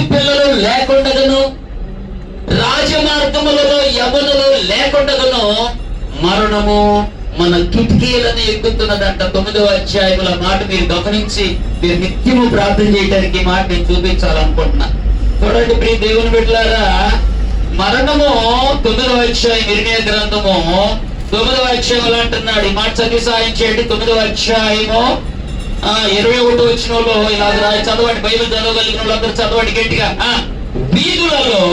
పసిపిల్లలు లేకుండగను, రాజమార్గములలో యవనులు లేకుండగను మరణము మన కిటికీలను ఎక్కుతున్నదంట. 9వ అధ్యాయముల మాట మీరు గమనించి మీరు నిత్యము ప్రార్థన చేయడానికి మాట నేను చూపించాలనుకుంటున్నా. చూడండి ప్రియ దేవుని బిడ్డలారా, మరణము 9వ అధ్యాయం ఇర్మియా గ్రంథము 9వ అధ్యాయంలో అంటున్నాడు. ఈ మాట చదివి సాయం చేయండి. 9వ అధ్యాయము 21వ వచనంలో ఇలా చదవండి. బైబిల్ చదవగలిగిన వాళ్ళందరూ చదవండి గట్టిగా. వీధులలో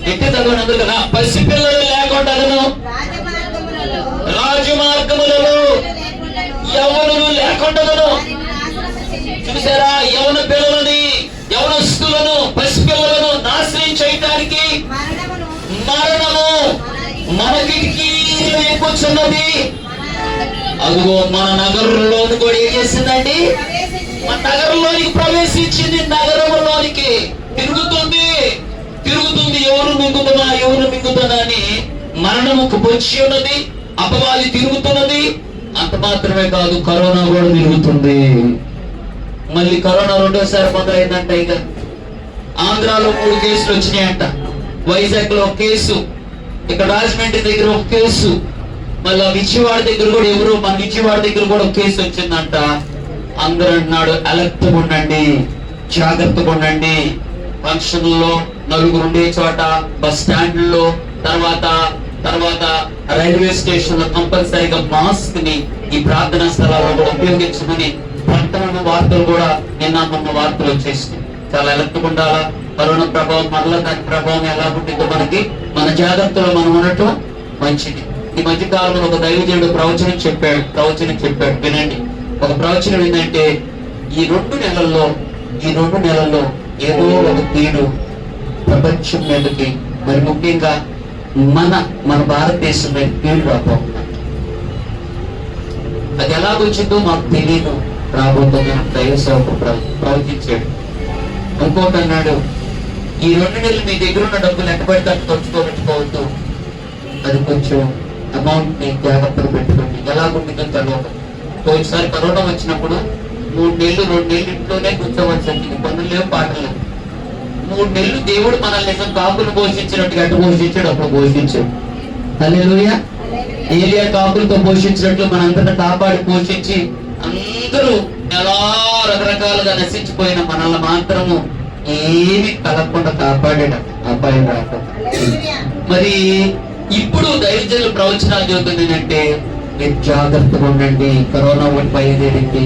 ఎట్టి చదవండి అందరు కదా. పసిపిల్లలు లేకుండాను, రాజమార్గములలో యవనులు లేకుండాను. చూసారా, యవన పిల్లలని, యవనస్తులను, పసిపిల్లలను నాశనం చేయటానికి మరణము మన కిటికీలో ఎక్కుతున్నది. అదిగో మన నగరంలోని కూడా ఏం చేసిందండి? మన నగరంలోనికి ప్రవేశించింది. నగరంలోనికి తిరుగుతుంది. ఎవరు మింగుతుందా అని మరణముకు పొంచి ఉన్నది. అపవాది తిరుగుతున్నది. అంత మాత్రమే కాదు, కరోనా కూడా తిరుగుతుంది. మళ్ళీ కరోనా రెండోసారి మొదలైందంట. ఇక ఆంధ్రాలో 3 కేసులు వచ్చినాయంట. వైజాగ్ లో 1 కేసు, ఇక్కడ రాజమండ్రి దగ్గర 1 కేసు, మళ్ళీ విజయవాడ దగ్గర కూడా మన విజయవాడ దగ్గర కూడా 1 కేసు వచ్చిందంట. అందరూ అంటున్నాడు అలర్ట్గా ఉండండి, జాగ్రత్తగా ఉండండి. ఫంక్షన్లో నలుగురు ఉండే చోట, బస్ స్టాండ్లో, తర్వాత రైల్వే స్టేషన్ లో కంపల్సరీగా మాస్క్ ని ఈ ప్రార్థనా స్థలాల్లో కూడా ఉపయోగించమని పట్టణ వార్తలు కూడా నిన్న మొన్న వార్తలు వచ్చేసింది. చాలా అలర్ట్గా ఉండాలా. కరోనా ప్రభావం మరలా దాని ప్రభావం ఎలా ఉంటుందో మనకి మన జాగ్రత్తలో మనం ఉండటం మంచిది. ఈ మధ్య కాలంలో ఒక దైవజనుడు ప్రవచనం చెప్పాడు వినండి. ఒక ప్రవచనం ఏంటంటే, ఈ 2 నెలల్లో ఏదో ఒక కీడు ప్రపంచం మీదకి, మరి ముఖ్యంగా మన భారతదేశం మీద కీడు రాబోతుంది. అది ఎలాగొచ్చిందో మాకు తెలియదు, రాబోతుందని దైవ సేవకు ప్రవచించాడు. ఇంకోటి అన్నాడు, ఈ 2 నెలలు మీ దగ్గర ఉన్న డబ్బులు ఎంత పడితే అంత ఖర్చుకోబెట్టుకోవద్దు, అది కొంచెం అమౌంట్ ని జాగ్రత్తగా పెట్టుకోండి. ఎలాగుంటుందో తెలియదు. ఒకసారి కరోనా వచ్చినప్పుడు 3 నెలలు 2 నెలలు ఇంట్లోనే కూర్చోవలసి వచ్చింది. పనులు లేవు, పాటలు లేవు. 3 నెలలు దేవుడు మనల్ని నిజం కాకులు పోషించినట్టుగా అటు పోషించాడు, అప్పుడు పోషించాడు. హల్లెలూయా. ఏలియా కాకులతో పోషించినట్లు మనందరిని కాపాడి పోషించి అందరూ ఎలా రకరకాలుగా నశించిపోయిన మనల్ని మాత్రము ఏమి కలగకుండా కాపాడాడు, అపాయం రాకుండా. మరి ఇప్పుడు దైవజనులు ప్రవచనాలు చెబుతుంది ఏంటంటే, మీరు జాగ్రత్తగా ఉండండి, కరోనా బయలుదేరింది.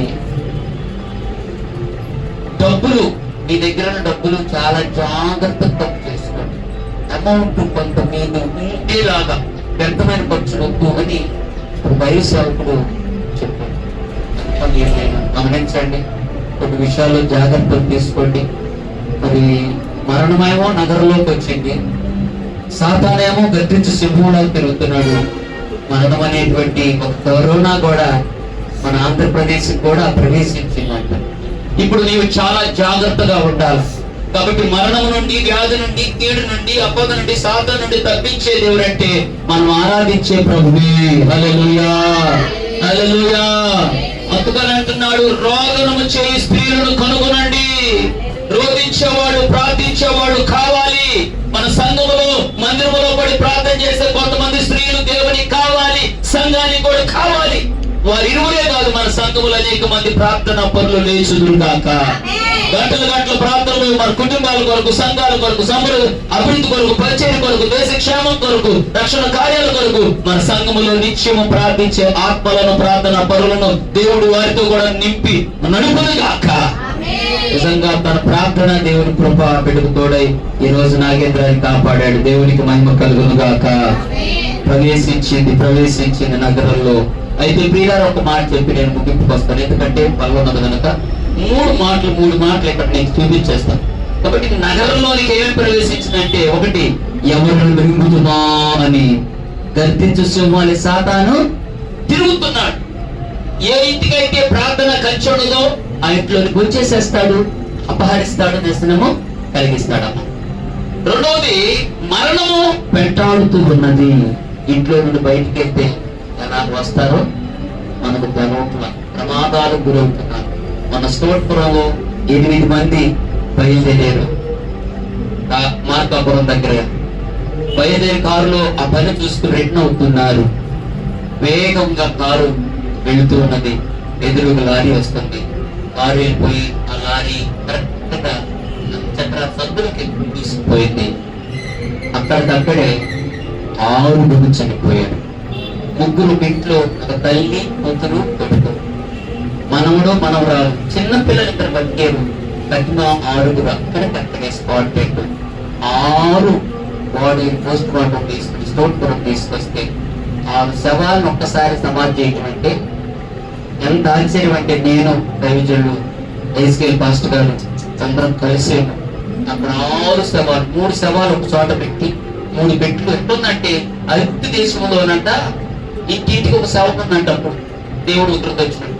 డబ్బులు, మీ దగ్గర ఉన్న డబ్బులు చాలా జాగ్రత్తగా చేసుకోండి. అమౌంట్ కొంత మీరు ఉండేలాగా వ్యర్థమైన ఖర్చు వద్దు అని బైబిల్ సేవకుడు చెప్పాడు. గమనించండి, కొన్ని విషయాల్లో జాగ్రత్తలు తీసుకోండి. మరి మరణమేమో నగరంలోకి వచ్చింది, సాతానేమో గర్జించి సింహంలోకి తిరుగుతున్నాడు. మరణం అనేటువంటి ఒక కరోనా కూడా మన ఆంధ్రప్రదేశ్ కూడా ప్రవేశించిందంట. ఇప్పుడు నీవు చాలా జాగ్రత్తగా ఉండాలి. కాబట్టి మరణం నుండి, వ్యాధి నుండి, కీడు నుండి, అపద నుండి, సాతాను నుండి తప్పించేది ఎవరంటే మనం ఆరాధించే ప్రభువే. హల్లెలూయా, హల్లెలూయా. అందుకని అంటున్నాడు, రోదనము చేయి స్త్రీలను కనుగొనండి. రోధించేవాడు, ప్రార్థించేవాడు కావాలి. మన సంఘములో, మందిరములో పడి ప్రార్థన చేసే కొంతమంది స్త్రీలు దేవునికి కావాలి, సంఘానికి కూడా కావాలి. వారి ఇరువురే కాదు, మన సంఘములు అనేక మంది ప్రార్థన పనులు లేచుదురుగాక. గంటల ప్రార్థనలు మన కుటుంబాల కొరకు, సంఘాల కొరకు, అభివృద్ధి కొరకు, పరిచయం కొరకు, దేశ క్షేమం కొరకు, రక్షణ కార్యాల కొరకు మన సంఘములో నిత్యము ప్రార్థించే ఆత్మలను, ప్రార్థన పరులను దేవుడు వారితో కూడా నింపి నడుపునుగాక. నిజంగా తన ప్రార్థన దేవుని కృప బిడ్డకు తోడై ఈ రోజు నాగేంద్రాన్ని కాపాడాడు. దేవునికి మహిమ కలుగునుగాక. ప్రవేశించింది నగరంలో. అయితే ప్రియులారా, ఒక మాట చెప్పి నేను ముగింపుకు వస్తాను. ఎందుకంటే పల్లొన్నది కనుక 3 మాటలు ఇక్కడ నేను చూపించేస్తాను. కాబట్టి నగరంలోనికి ఏమేమి ప్రవేశించిందంటే, ఒకటి, ఎవరు మింగుతున్నా అని గర్తించు సింహాలి సాతాను తిరుగుతున్నాడు. ఏ ఇంటికైతే ప్రార్థన కంచెడుదో ఆ ఇంట్లోకి వచ్చేసేస్తాడు, అపహరిస్తాడు, వ్యసనము కలిగిస్తాడమ్మా. రెండవది, మరణము వెంటాడుతూ ఉన్నది. ఇంట్లో నుండి బయటికి వెళ్తే ఎలా వస్తారో మనకు ప్రమాదాలు గురవుతున్నారు. మన స్టోర్పురంలో 8 మంది బయలుదేరారు. మార్కాపురం దగ్గర బయలుదేరి కారులో ఆ పని చూసుకుని రిటర్న్ అవుతున్నారు. వేగంగా కారు వెళుతూ ఉన్నది. ఎదురుగా లారీ వస్తుంది. కారు వెళ్ళిపోయి ఆ లారీ కరెక్ట్ గా చక్ర సద్దులకి తీసుకుపోయింది. అక్కడికక్కడే 6 చనిపోయారు. 3 ఇంట్లో, ఒక తల్లి, కూతురు, కొడుకు, మనవడు, మనవరాలు, చిన్న పిల్లలు ఇక్కడ బతికారు. తగ్గిన 6 అక్కడికక్కడే spot dead. 6 body post mortem తీసుకుని స్టోర్పురం తీసుకొస్తే 6 శవాలను ఒక్కసారి సమాధి చేయడం అంటే ఎంత ఆశ్చర్యం అంటే, నేను దైవజనులు ఎస్కేల్ పాస్టర్ గారు అందరం కలిసాము. అక్కడ 6 శవాలు, 3 శవాలు ఒక చోట పెట్టి 3 బెడ్లు ఎట్లుందంటే, అల్పి దేశంలోనంట ఇంటింటికి ఒక శవం ఉందంట. అప్పుడు దేవుడు ఉత్తరత వచ్చినట్టు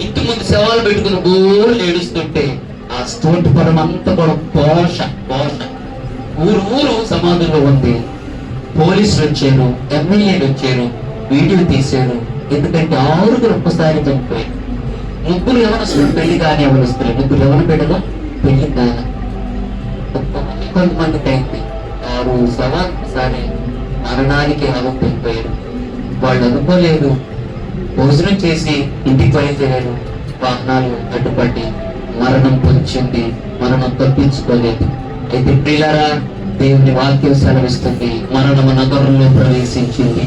ఇంటి ముందు శవాలు పెట్టుకుని గోళ్ళు ఏడుస్తుంటే ఆ స్తోత్రపురం అంతా కూడా పోష ఊరు సమాధుల్లో ఉంది. పోలీసులు వచ్చారు, ఎమ్మెల్యేలు వచ్చారు, వీడియో తీశారు. ఎందుకంటే 6 ఒక్కసారి చనిపోయారు. 3 ఎవరొస్తారు పెళ్లి కానీ ఎవరొస్తారు, 3 ఎవరు బిడ్డలు పెళ్లి కాని. కొంతమందికి అయింది 6 శవాలు ఒకసారి మరణానికి ఆలోచించారు. వాళ్ళు అనుకోలేదు. భోజనం చేసి ఇంటికి బయలుదేరారు. వాహనాలు అడ్డుపడి మరణం పొంచింది. మరణం తప్పించుకోలేదు. అయితే ప్రియులారా, దేవుని వాక్యం సెలవిస్తుంది, మరణము నగరంలో ప్రవేశించింది.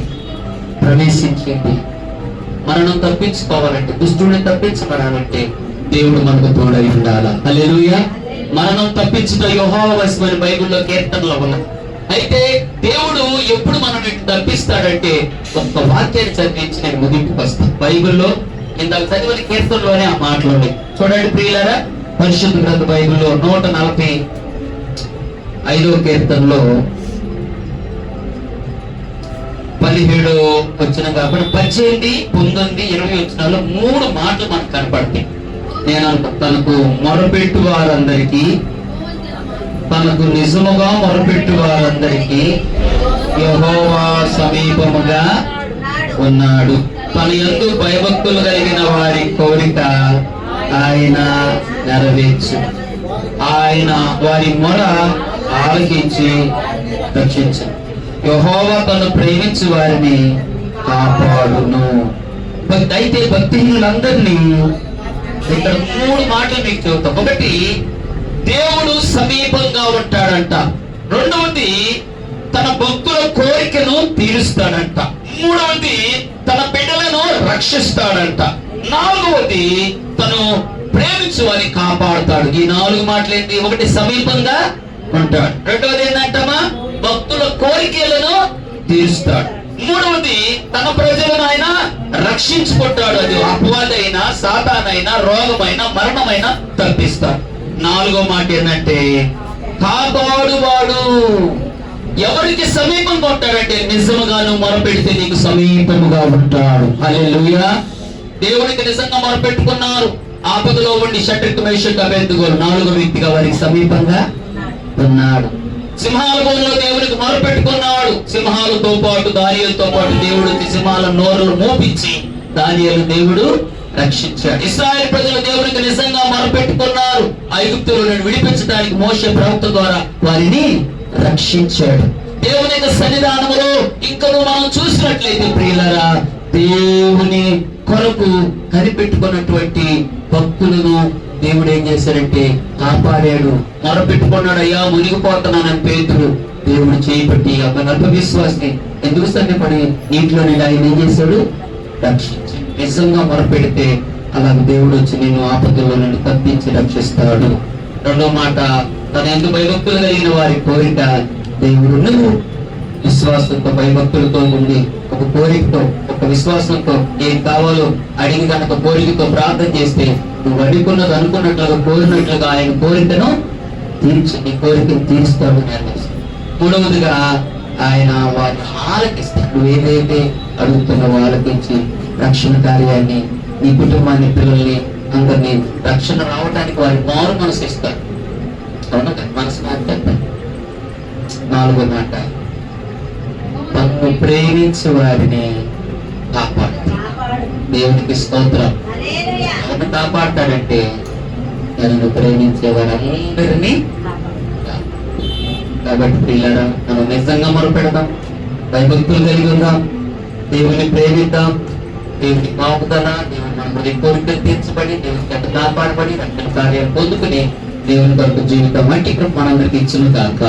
మరణం తప్పించుకోవాలంటే, దుష్టుడిని తప్పించబడాలంటే దేవుడు మనకు తోడై ఉండాలి. హల్లెలూయా. మరణం తప్పించుట యెహోవా వశమని బైబిల్లో కీర్తనలో ఉన్నది. అయితే దేవుడు ఎప్పుడు మనం తప్పిస్తాడంటే, ఒక్క వాక్యాన్ని చదివించి నేను ముగింపుకు వస్తాను. బైబిల్లో ఇందాక చదివిన కీర్తనలోనే ఆ మాటలు ఉన్నాయి. చూడండి ప్రియులారా, పరిశుద్ధ గ్రంథ బైబిల్లో 145వ కీర్తనలో 17 వచ్చిన కాబట్టి 18, 19, 20 వచ్చినాల్లో 3 మాటలు మనకు కనపడతాయి. నేను తనకు మొరపెట్టు వారందరికీ, తనకు నిజముగా మొరపెట్టు వారందరికీ యెహోవా సమీపముగా ఉన్నాడు. తన యందు భయభక్తులు కలిగిన వారి కోరిక ఆయన నెరవేర్చు. ఆయన వారి మొర ఆలకించి రక్షించు. యెహోవా తను ప్రేమించు వారిని కాపాడును. అయితే భక్తిహీనులందరినీ ఇక్కడ 3 మాటలు మీకు చెబుతాం. ఒకటి, దేవుడు సమీపంగా ఉంటాడంట. రెండవది, తన భక్తుల కోరికను తీరుస్తాడంట. మూడవది, తన బిడ్డలను రక్షిస్తాడంట. నాలుగవది, తను ప్రేమించు వారిని కాపాడుతాడు. ఈ 4 మాటలు ఏంటి? ఒకటి, సమీపంగా ఉంటాడు. రెండవది ఏంటంటమా? భక్తుల కోరికలను తీరుస్తాడు. మూడవది, తన ప్రజలను ఆయన రక్షించుకుంటాడు. అది అపవాదైనా, సాతానైనా, రోగమైనా, మరణమైనా తప్పిస్తాడు. 4వ మాట ఏంటంటే, కాపాడువాడు. ఎవరికి సమీపంగా ఉంటాడంటే, నిజముగా నువ్వు మొరపెడితే నీకు సమీపముగా ఉంటాడు. హల్లెలూయా. దేవునికి నిజంగా మొరపెట్టుకున్నారు. ఆపదలో ఉండి షడ్రకు, మేషకు, అబేద్నెగోలు 4వ వ్యక్తిగా వారికి సమీపంగా ఉన్నాడు. సింహాల బోన్లో దేవునికి మొరపెట్టుకున్నాడు. సింహాలతో పాటు, దానియేలుతో పాటు దేవుడు సింహాల నోరులు మోపించి దానియేలు దేవుడు రక్షించాడు. ఇశ్రాయేలు ప్రజలు దేవునికి నిజంగా మొరపెట్టుకున్నారు. ఐగుప్తులో నుండి విడిపించడానికి మోషే ప్రవక్త ద్వారా వారిని రక్షించాడు. దేవుని యొక్క సన్నిధానములో ఇంకను మనం చూసినట్లయితే ప్రియులారా, దేవుని కొరకు కనిపెట్టుకున్నటువంటి భక్తులను దేవుడు ఏం చేశాడంటే కాపాడాడు. మొరపెట్టుకున్నాడు, అయ్యా మునిగిపోతున్నానని పేతురు దేవుడు చేయబట్టి అతను అల్పవిశ్వాసిని ఎందుకు సన్నిపడి నీటిలో ఆయన ఏం చేశాడు? రక్షించాడు. నిజంగా మొరపెడితే అలాగే దేవుడు వచ్చి నేను ఆపదలో నుండి తప్పించి రక్షిస్తాడు. రెండో మాట, తన ఎందుకు భయభక్తులు కలిగిన వారి కోరిక దేవుడు నువ్వు విశ్వాసంతో, భయభక్తులతో ఉండి ఒక కోరికతో, ఒక విశ్వాసంతో ఏం కావాలో అడిగి కనుక కోరికతో ప్రార్థన చేస్తే నువ్వు అడుగుకున్నది అనుకున్నట్లుగా, కోరినట్లుగా ఆయన కోరికను తీర్చి నీ కోరికను తీరుస్తాడు. మూడవదిగా ఆయన వారిని ఆలకిస్తాడు. నువ్వు ఏదైతే అడుగుతున్నావో ఆలకించి రక్షణ కార్యాన్ని, నీ కుటుంబాన్ని, పిల్లల్ని అందరినీ రక్షణ రావడానికి వారి మారు మనసు ఇస్తాడు. మనసు మాట్లాడతాడు. 4వ మాట, తను ప్రేమించే వారిని కాపాడు. దేవునికి స్తోత్రం. ఎవరిని కాపాడతాడంటే నన్ను ప్రేమించే వారందరినీ. కాబట్టి పిల్లరా, మనం నిజంగా మొరపెడదాం, భయభక్తులు కలిగి ఉందాం, దేవుని ప్రేమిద్దాం, దేవుని కాపుదల, దేవుని మన కోరికలు తీర్చబడి, దేవుని చేత కాపాడబడి రక్షణ కార్యాలు పొందుకుని దేవుని కొరకు జీవితం వంటి మనందరికి ఇచ్చిన కాక.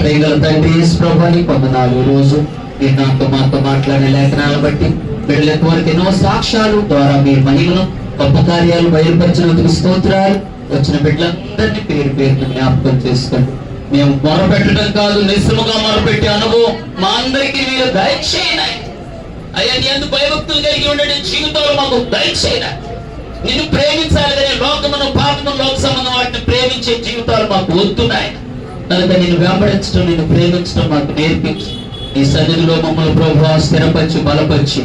ప్రేమగల తండ్రి యేసు ప్రభువాని కొందనాలు రోజు మీరు నాతో మాతో మాట్లాడే లేఖనాలను బట్టి బిడ్డల వరకు ఎన్నో సాక్ష్యాలు ద్వారా మీ మహిళను గొప్ప కార్యాలు బయలుపరిచినందుకు స్తోత్రాలు. వచ్చిన బిడ్డలందరినీ పేరు పేరును జ్ఞాపకం చేసుకోండి. మేము మొరపెట్టడం కాదు, నిశ్చయముగా మొరపెట్టే అనుభవం మా అందరికీ మీరు దయచేయన అయ్యా. నీ అందు భయభక్తులు కలిగి ఉండే జీవితంలో మాకు దయచేయన. నిన్ను ప్రేమించాలి కానీ లోకమును పాపము లోక సంబంధం వాటిని ప్రేమించే జీవితాలు మాకు వద్దున్నాయి కనుక నిన్ను వెంబడించడం, నిన్ను ప్రేమించడం మాకు నేర్పించు. నీ సన్నిధిలో మమ్మల్ని ప్రభువా స్థిరపరిచి బలపరిచి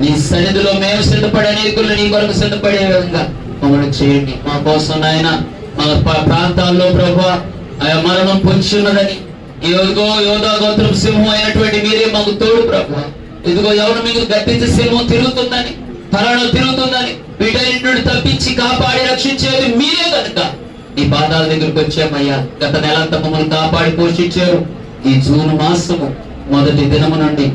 నీ సన్నిధిలో మేము సిద్ధపడే అనేకులు నీ కొరకు సిద్ధపడే విధంగా మమ్మల్ని చేయండి. మా కోసం నాయన మా ప్రాంతాల్లో ప్రభువా ఆయా మరణం పొంచి ఉన్నదని, ఇదిగో యోధా గోత్రం సింహం అయినటువంటి మీరే మాకు తోడు ప్రభువా. ఇదిగో ఎవరు మీకు గట్టించే సింహం తిరుగుతుందని, తలను తిరుగుతుందని వీటన్నిటి నుండి తప్పించి కాపాడి రక్షించేది మీరే కనుక నీ పాదాల దగ్గరికి వచ్చామయ్యా. గత నెలంతా మమ్మల్ని కాపాడి పోషించారు. ఈ జూన్ మాసము మొదటి దినము నుండి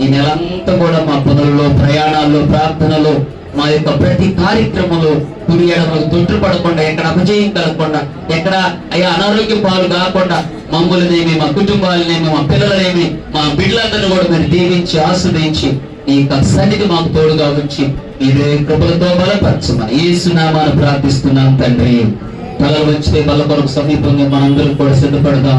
ఈ నెలంతా కూడా మా పనులలో, ప్రయాణాల్లో, ప్రార్థనలో, మా యొక్క ప్రతి కార్యక్రమంలో కుడియడములకు తొట్టుపడకుండా, ఎక్కడ అపజయం కలగకుండా, ఎక్కడ అయ్యా అనారోగ్యం పాలు కాకుండా మమ్మల్నేమి, మా కుటుంబాలనేమి, మా పిల్లలనేమి, మా బిడ్డలందరినీ కూడా మీరు దీవించి ఆస్వాదించి ఈ సన్నిధి మాకు తోడుగా వచ్చి మీరే కృపలతో బలపరచమని యేసు నామమున ప్రార్థిస్తున్నాం తండ్రి. తలలు వంచితే బల కొరకు సమీపంగా మనందరం కూడా సిద్ధపడదాం.